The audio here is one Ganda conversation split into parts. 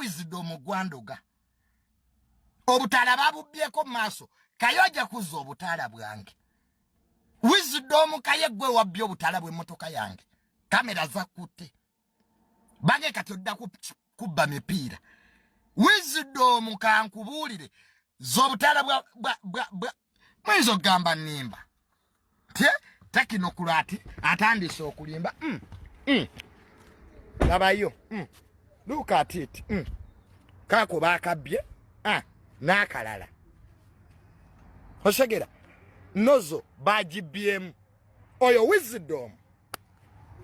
Wisdom gwandoga obutala babubyeko maaso kayoja kuzo obutala bwange Wisdom Kaye gwe wabyo obutala bwe motoka yange kamera zakute bange kati odda kubba mipiira Wisdom kankubulire zobutala bwa mwizo gamba nimba tekinokulati atandise okulimba labayo look at it kako bakabye nakalala osegera nozo bajibyemu oyo Wisdom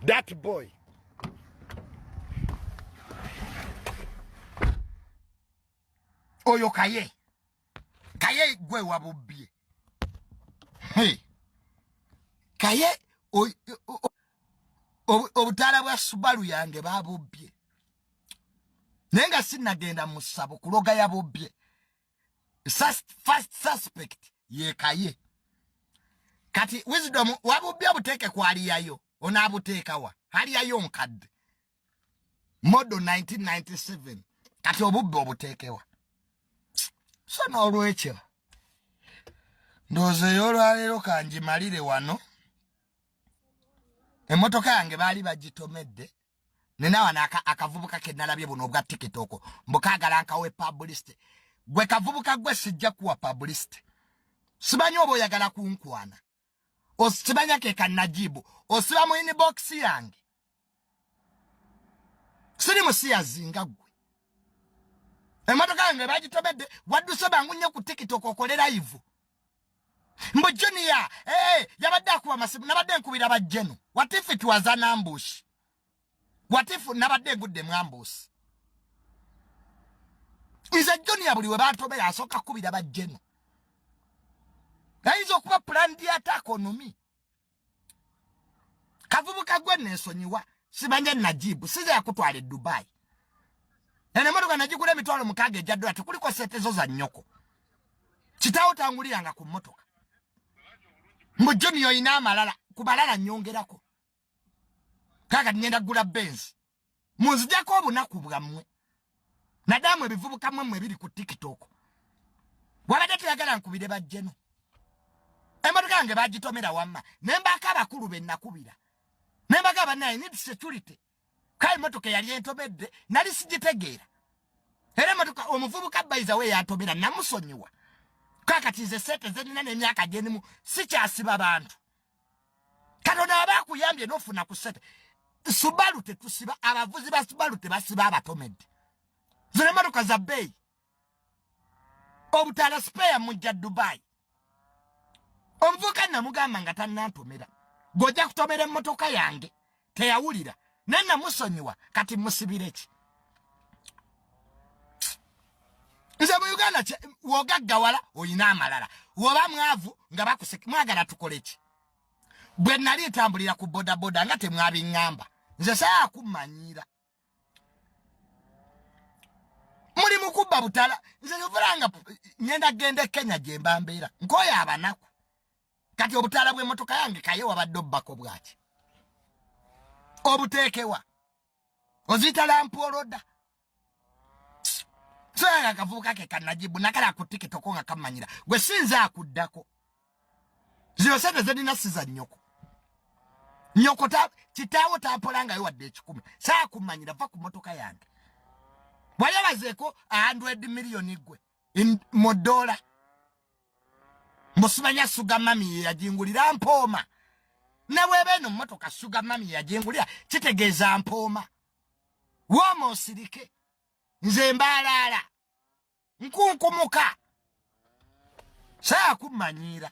that boy oyo Kaye gwe wabubye Kaye obutala bwa Subaru yange babubye nenga sinagenda musabo kuloga yabubye first suspect ye Kaye kati Wisdom wabubye buteke kwali yayo onabuteka wa hali yayo nkadde modo 1997 kati obubbe obutekewa so n'olwekyo ndoze yolwalero kanjimalire wano emotoka yange bali bagitomedde nena wana akavubuka kenalabye buno obwa TikTok mbukagala nkawe publicity gwe kavubuka gwe sijja kuwa publicity sibanyo obo yagala kunkwana osibanya ke kanajibu osiba mu inbox yange siri musiya zinga gwe emotoka yange bagitomedde waduse bangunye ku TikTok okole live mbo junior yabadde akuba masimu nabadde nkubira bajjeno what if it was an ambush what if nabadde ngudde mu ambush nze junior buli we batobera asoka kubira bajjeno aizo kuba plan di attack on me kavubuka gwe nensonyiwa sibanje najibu size yakutwale Dubai ene motoka najikule mitwalo mukage jaddo ati kuliko setezo za nyoko kitawo tanguliranga ku motoka mujunior ina amalala kubalala nyongerako kaka nyenda gula Benz munzijako obunaku bwammwe nadamu ebivubuka mmwe biri ku TikTok wabadde tuyagala nkubire bajjeno emotoka yange bagitomera wamma nembaka abakulu bennakubira nembaka abanaye need security Kaye motoka yali entomedde nali sigitegeera era motoka omuvubuka baiza we yatomera namusonyiwa kakati ze sete zenina n'emyaka gyenimu sikyasiba bantu Katonda abakuyambye n'ofuna ku sete Subaru tetusiba abavuzi ba Subaru tebasiba abatomedde zino motoka za bbeeyi obutala spare mujja Dubai omuvubuka namugamba nga tannantomera gojja kutomera emmotoka yange teyawulira nena musonyiwa kati musibireki nze mu Uganda wogaggawala oyina amalala woba mwavu nga bakuseki mwagala tukoleki bwe nali tambulira ku bodaboda nga temwabiŋŋamba nze saa kumanyira muri mukubba butala nze yovulanga ngenda gende Kenya gye mbambeera nkoyo abanaku kati obutala bw'emmotoka yange Kaye wabadde obbako bwaki obutekewa ozitala mpoloda sanga kavubuka ke kanajibu nakala ku TikTok nga kamanyira gwe sinza akuddako zio sente zedina siza nyoko kitawo tapolanga yo wadde 10 saa kumanyira va ku motoka yange wayabazeko 100 million gwe mu dola musibanya suga mami yajingulira mpoma nawe beno motoka suga mami yajingulira kitegeeza mpoma womo sirike nze mbalala nkunkumuka saa kumanyira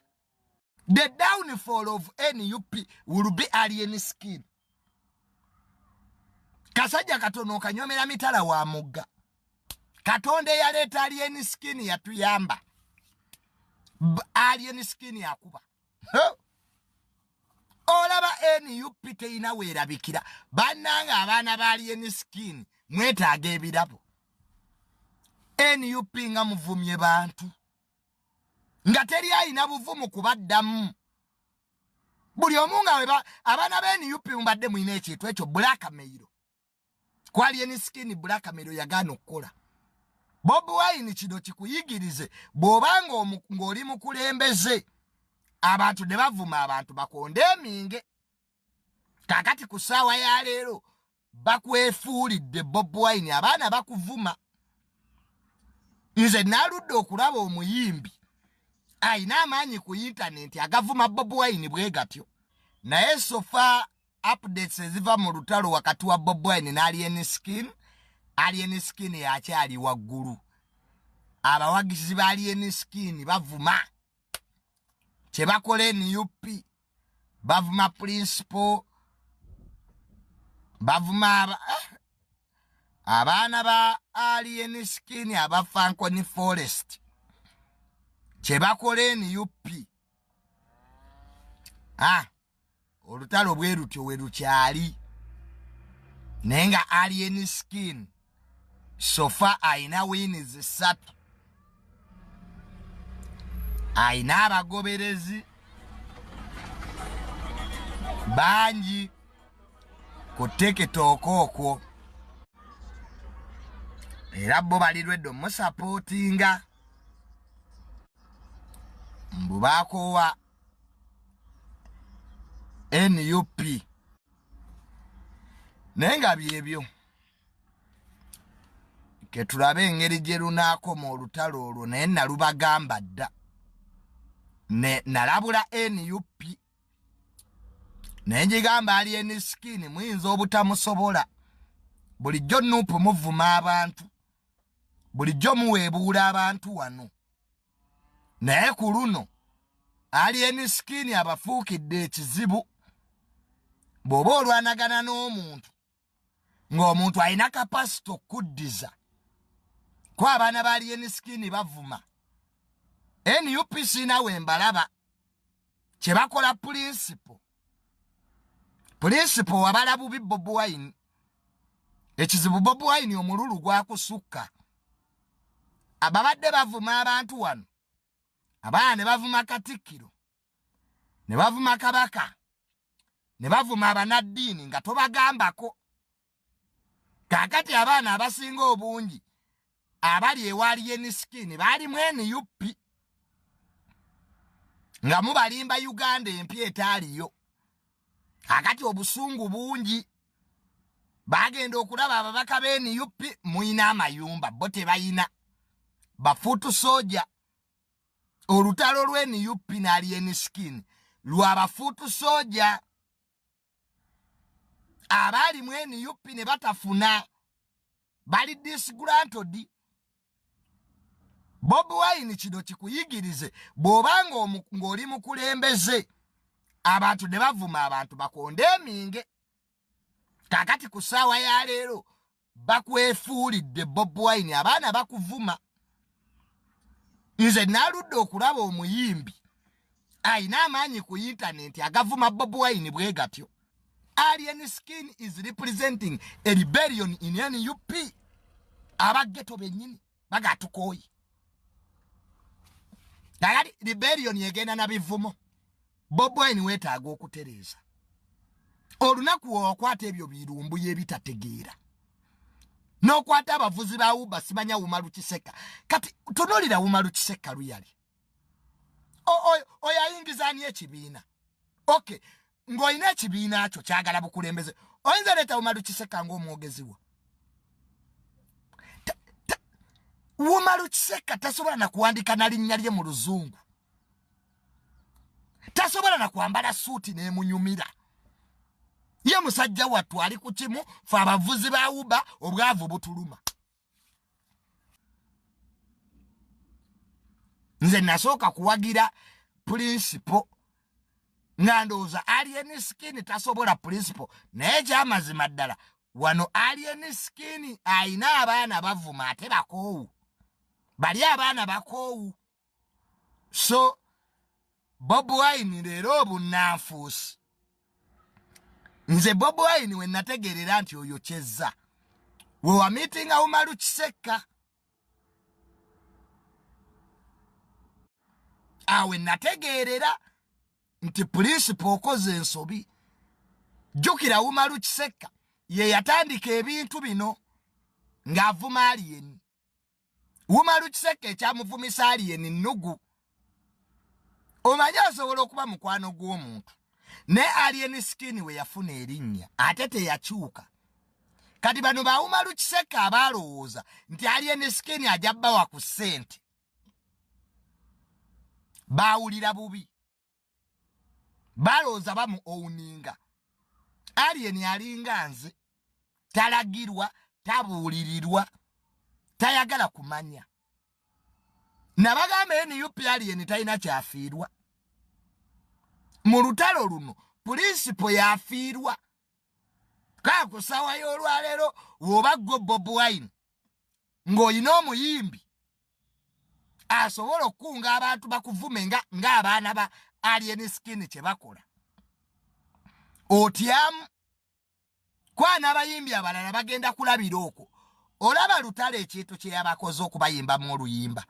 the downfall of NUP will be alien skin kasajja katono kanyomera mitala wa mugga Katonde yaleta alien skin yatuyamba alien skin yakuba olaba NUP teina weerabikira bannanga abaana ba alien skin mwetaaga ebirabo NUP nga muvumye bantu nga teri ayina buvumu kubaddamu buli omunga weba abaana ba NUP mbadde mwine ekintu ekyo blackmail kwali eni skin blackmail yagano okukola. Bobi Wine kino kikuyigirize bw'obanga ng'oli mukulembeze abantu ne bavuma abantu bakondeminge. Kakati ku ssaawa ya leero bakwefuulidde Bobi Wine, abaana bakuvuma. Nze naaludde okulaba omuyimbi ayina amaanyi ku intaneti agavuma Bobi Wine bwe gatyo. Naye sofa updates eziva mu lutalo wakati wa Bobi Wine n'Alien Skin yakyali waggulu. Abawagizi ba Alien Skin bavuma kye bakola NUP, bavuma principal, bavuma abaana ba Alien Skin aba Fanconi Forest kye bakola NUP. Olutalo bwe lutyo we lukyali. Naye nga Alien Skin sofa ayina wins 3. Ayina abagoberezi bangi ku TikTok okwo. Era bo balirwedde omusapootinga. Mbu baakowa NUP. Naye nga byebyo ke tulabe engeri gye lunaakoma olutalo olwo. Naye nalubagamba dda. Nalabula NUP naye ngigamba Alien Skin muyinza obutamusobola. Bulijjo NUP muvuma abantu, bulijjo muweebuula abantu wano. Naye ku luno Alien Skin abafuukidde ekizibu. Bw'oba olwanagana n'omuntu ng'omuntu alina kapasito okuddiza, ko abaana ba Alien Skin bavuma. NUP sinawe mbalaba kye bakola principal wabala bubi Bobi Wine. Ekizibu Bobi Wine omululu gwakusukka. Ababadde bavuma abantu wano, abaana ne bavuma Katikkiro, ne bavuma Kabaka, ne bavuma abanaddiini nga tobagambako. Kakati abaana abasinga obungi abali ewa Alien Skin baalimu NUP. Nga mubalimba Uganda empya etaaliyo. Kakati obusungu bungi. Bagenda okulaba ababaka be NUP muyina amayumba, bo tebayina. Bafuutu soja. Olutalo lwe NUP na Alien Skin lwa bafuutu soja. Abali mu NUP ne batafuna bali disgruntled. Bobi Wine kino kikuyigirize bw'obanga ng'oli mukulembeze abantu ne bavuma abantu bakondeminge. Kakati ku ssaawa ya leero bakwefuulidde Bobi Wine, abaana bakuvuma. Nze naaludde okulaba omuyimbi ayina amaanyi ku intaneti agavuma Bobi Wine bwe gatyo. Alien Skin is representing a rebellion in NUP. Abageto bennyini bagatukoyi. Dagadi rebellion yegenda na bivumo. Bobi Wine weetaaga okutereeza. Olunaku okwata ebyo birumbu yebitategeera. N'okwata abavuzi ba Uber simanya Umaru Kiseka. Kati tunulira Umaru Kiseka luyali. Oyayingiza ani ekibiina. Okay, ng'olina ekibiina kyo kyagala bukulembeze. Oyinza leeta Umaru Kiseka ng'omwogezi wo. Umaru Kiseka tasobola na kuwandika na linnya lye mu Luzungu. Tasobola na kwambala suuti n'emunyumira. Ye musajja wattu ali ku kimu, fe abavuzi ba Uber obwavu butuluma. Nze nasooka kuwagira principal nga ndowooza Alien Skin tasobola principal, naye kyamazima ddala wano Alien Skin ayina abaana bavuma ate bakoowu. Bali abaana bakoowu. So Bobi Wine leero obunnanfuusi. Nze Bobi Wine we nategeerera nti oyo kyezza. We wa meetinga Umaru Kiseka. Awe nategeerera nti principal okoze ensobi. Jukira Umaru Kiseka ye yatandika ebintu bino ng'avuma alien. Umaru Kiseke ekyamuvumisa alien nnugu. Omanyi osobola okuba mukwano gw'omuntu ne alien skin we yafuna erinnya ate teyakyuka. Kati bano ba Umaru Kiseke abalowooza nti alien skin ajabba wa ku ssente baawulira bubi, balowooza bamu owuninga. Alien alinga nze, talagirwa, tabuulirirwa, tayagala kumanya. Nabagamba NUP alien talina kyafiirwa. Mu lutalo luno prinsipo yafiirwa. Ku ssaawa y'olwaleero woba gwe Bobi Wine ng'olina omuyimbi asobola okukunga abantu bakuvume ng'abaana ba alien skin kye bakola, otyamu kwana abayimbi abalala bagenda kulabira okwo. Olaba lutalo ekintu kye yabakoze okubayimbamu oluyimba.